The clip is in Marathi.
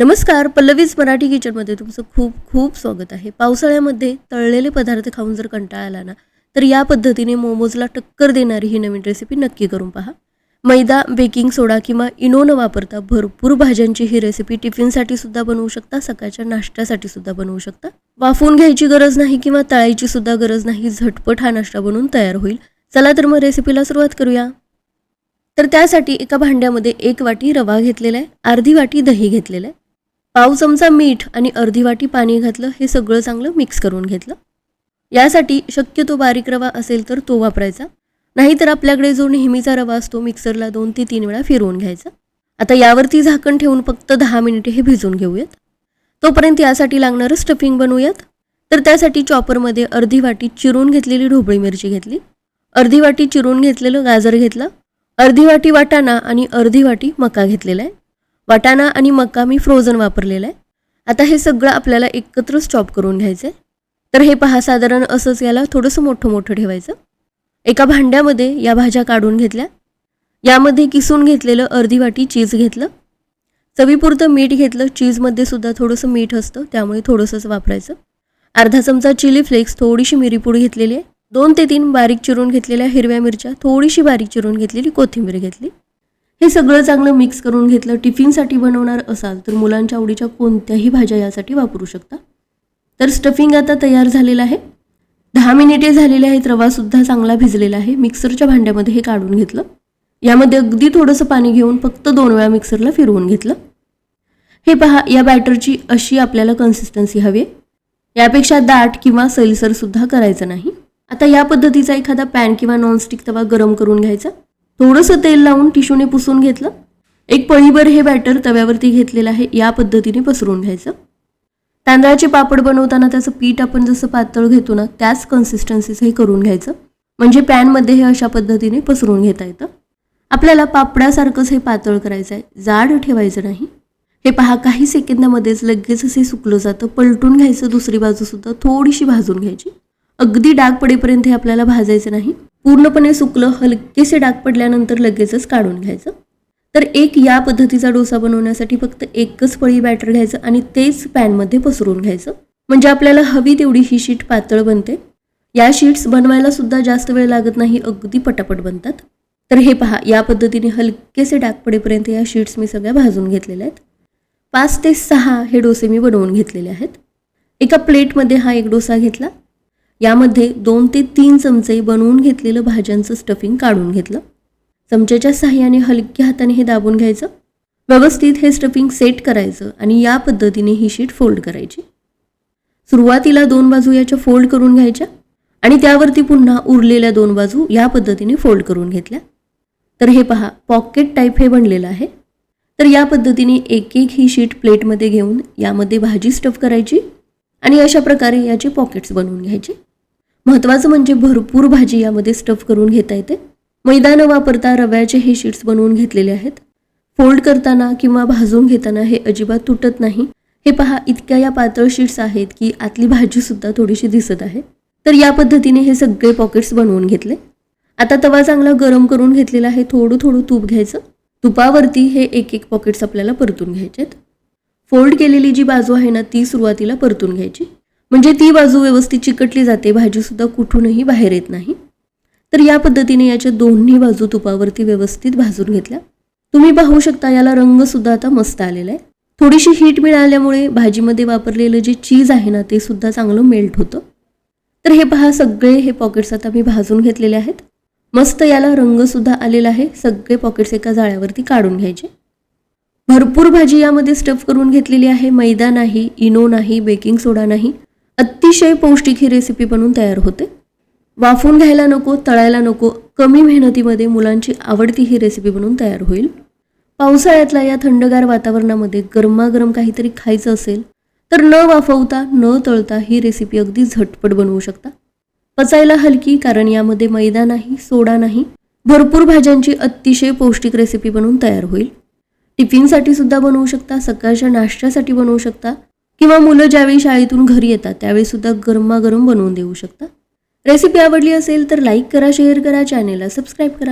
नमस्कार, पल्लवीज मराठी किचनमध्ये तुमचं खूप खूप स्वागत आहे. पावसाळ्यामध्ये तळलेले पदार्थ खाऊन जर कंटाळा आला ना, तर या पद्धतीने मोमोजला टक्कर देणारी ही नवीन रेसिपी नक्की करून पहा. मैदा, बेकिंग सोडा किंवा इनो न वापरता भरपूर भाज्यांची ही रेसिपी टिफिनसाठी सुद्धा बनवू शकता, सकाळच्या नाश्त्यासाठी सुद्धा बनवू शकता. वाफवून घ्यायची गरज नाही किंवा तळायची सुद्धा गरज नाही. झटपट हा नाश्ता बनवून तयार होईल. चला तर मग रेसिपीला सुरुवात करूया. तर त्यासाठी एका भांड्यामध्ये 1 वाटी रवा घेतलेला आहे, अर्धी वाटी दही घेतलेलं आहे, पाव चमचा मीठ आणि अर्धी वाटी पाणी घातलं. हे सगळं चांगलं मिक्स करून घेतलं. यासाठी शक्यतो बारीक रवा असेल तर तो वापरायचा, नाहीतर आपल्याकडे जो नेहमीचा रवा असतो मिक्सरला 2 ते 3 वेळा फिरवून घ्यायचा. आता यावरती झाकण ठेवून फक्त 10 मिनिटे हे भिजवून घेऊयात. तोपर्यंत यासाठी लागणारं स्टफिंग बनवूयात. तर त्यासाठी चॉपरमध्ये अर्धी वाटी चिरून घेतलेली ढोबळी मिरची घेतली, अर्धी वाटी चिरून घेतलेलं गाजर घेतलं, अर्धी वाटी वाटाणा आणि अर्धी वाटी मका घेतलेला आहे. वाटाणा आणि मका मी फ्रोझन वापरलेला आहे. आता हे सगळं आपल्याला एकत्रच चॉप करून घ्यायचं आहे. तर हे पहा, साधारण असंच याला थोडंसं मोठं मोठं ठेवायचं. एका भांड्यामध्ये या भाज्या काढून घेतल्या. यामध्ये किसून घेतलेलं अर्धी वाटी चीज घेतलं, चवीपुरतं मीठ घेतलं. चीजमध्ये सुद्धा थोडंसं मीठ असतं, त्यामुळे थोडंसंच वापरायचं. अर्धा चमचा चिली फ्लेक्स, थोडीशी मिरीपूड घेतलेली आहे, 2 ते 3 बारीक चिरून घेतलेल्या हिरव्या मिरच्या, थोडीशी बारीक चिरून घेतलेली कोथिंबीर घेतली. हे सगळं चांगलं मिक्स करून घेतलं. टिफिनसाठी बनवणार असाल तर मुलांच्या आवडीच्या कोणत्याही भाज्या यासाठी वापरू शकता. तर स्टफिंग आता तयार झालेलं आहे. 10 मिनिटे झालेले आहेत. रवासुद्धा चांगला भिजलेला आहे. मिक्सरच्या भांड्यामध्ये हे काढून घेतलं. यामध्ये अगदी थोडंसं पाणी घेऊन फक्त 2 वेळा मिक्सरला फिरवून घेतलं. हे पहा, या बॅटरची अशी आपल्याला कन्सिस्टन्सी हवी. यापेक्षा दाट किंवा सैलसरसुद्धा करायचं नाही. आता या पद्धतीचा एखादा पॅन किंवा नॉनस्टिक तवा गरम करून घ्यायचा. थोडंसं तेल लावून टिश्यूने पुसून घेतलं. एक पळीभर हे बॅटर तव्यावरती घेतलेलं आहे. या पद्धतीने पसरून घ्यायचं. तांदळाचे पापड बनवताना त्याचं पीठ आपण जसं पातळ घेतो ना, त्याच कन्सिस्टन्सीचं हे करून घ्यायचं. म्हणजे पॅनमध्ये हे अशा पद्धतीने पसरून घेता येतं. आपल्याला पापडासारखंच हे पातळ करायचं आहे, जाड ठेवायचं नाही. हे पहा, काही सेकंदामध्येच लगेच हे सुकलं जातं. पलटून घ्यायचं. दुसरी बाजूसुद्धा थोडीशी भाजून घ्यायची. अगदी डाग पडेपर्यंत हे आपल्याला भाजायचं नाही. पूर्णपणे सुकलं, हलकेसे डाग पडल्यानंतर लगेचच काढून घ्यायचं. तर एक या पद्धतीचा डोसा बनवण्यासाठी फक्त एकच पळी बॅटर घ्यायचं आणि तेच पॅनमध्ये पसरून घ्यायचं. म्हणजे आपल्याला हवी तेवढी ही शीट पातळ बनते. या शीट्स बनवायला सुद्धा जास्त वेळ लागत नाही, अगदी पटापट बनतात. तर हे पहा, या पद्धतीने हलकेसे डाग पडेपर्यंत या शीट्स मी सगळ्या भाजून घेतलेल्या आहेत. 5 ते 6 हे डोसे मी बनवून घेतलेले आहेत. एका प्लेटमध्ये हा एक डोसा घेतला. यामध्ये 2 ते 3 चमचे बनवून घेतलेलं भाज्यांचं स्टफिंग काढून घेतलं. चमच्याच्या साहाय्याने हलक्या हाताने हे दाबून घ्यायचं. व्यवस्थित हे स्टफिंग सेट करायचं आणि या पद्धतीने ही शीट फोल्ड करायची. सुरुवातीला 2 बाजू याच्या फोल्ड करून घ्यायच्या आणि त्यावरती पुन्हा उरलेल्या 2 बाजू या पद्धतीने फोल्ड करून घेतल्या. तर हे पहा, पॉकेट टाईप हे बनलेलं आहे. तर या पद्धतीने एक एक ही शीट प्लेटमध्ये घेऊन यामध्ये भाजी स्टफ करायची आणि अशा प्रकारे याचे पॉकेट्स बनवून घ्यायचे. महत्त्वाचं म्हणजे भरपूर भाजी यामध्ये स्टफ करून घेता येते. मैदा न वापरता रव्याचे हे शीट्स बनवून घेतलेले आहेत. फोल्ड करताना किंवा भाजून घेताना हे अजिबात तुटत नाही. हे पहा, इतक्या या पातळ शीट्स आहेत की आतली भाजीसुद्धा थोडीशी दिसत आहे. तर या पद्धतीने हे सगळे पॉकेट्स बनवून घेतले. आता तवा चांगला गरम करून घेतलेला आहे. थोडं थोडं तूप घ्यायचं. तुपावरती हे एक एक पॉकेट्स आपल्याला परतून घ्यायचे आहेत. फोल्ड केलेली जी बाजू आहे ना, ती सुरुवातीला परतून घ्यायची. म्हणजे ती बाजू व्यवस्थित चिकटली जाते, भाजीसुद्धा कुठूनही बाहेर येत नाही. तर या पद्धतीने याच्या दोन्ही बाजू तुपावरती व्यवस्थित भाजून घेतल्या. तुम्ही पाहू शकता, याला रंगसुद्धा आता मस्त आलेला आहे. थोडीशी हीट मिळाल्यामुळे भाजीमध्ये वापरलेलं जे चीज आहे ना, ते सुद्धा चांगलं मेल्ट होतं. तर हे पहा, सगळे हे पॉकेट्स आता मी भाजून घेतलेले आहेत. मस्त याला रंगसुद्धा आलेला आहे. सगळे पॉकेट्स एका जाळ्यावरती काढून घ्यायचे. भरपूर भाजी यामध्ये स्टफ करून घेतलेली आहे. मैदा नाही, इनो नाही, बेकिंग सोडा नाही. अतिशय पौष्टिक ही रेसिपी बनवून तयार होते. वाफवून घ्यायला नको, तळायला नको, कमी मेहनतीमध्ये मुलांची आवडती ही रेसिपी बनवून तयार होईल. पावसाळ्यातल्या या थंडगार वातावरणामध्ये गरमागरम काहीतरी खायचं असेल तर न वाफवता न तळता ही रेसिपी अगदी झटपट बनवू शकता. पचायला हलकी, कारण यामध्ये मैदा नाही, सोडा नाही. भरपूर भाज्यांची अतिशय पौष्टिक रेसिपी बनवून तयार होईल. टिफिनसाठी सुद्धा बनवू शकता, सकाळच्या नाश्त्यासाठी बनवू शकता किंवा मुलं ज्यावेळी शाळेतून घरी येतात त्यावेळी सुद्धा गरमागरम बनवून देऊ शकता. रेसिपी आवडली असेल तर लाईक करा, शेअर करा, चॅनेलला सबस्क्राईब करा.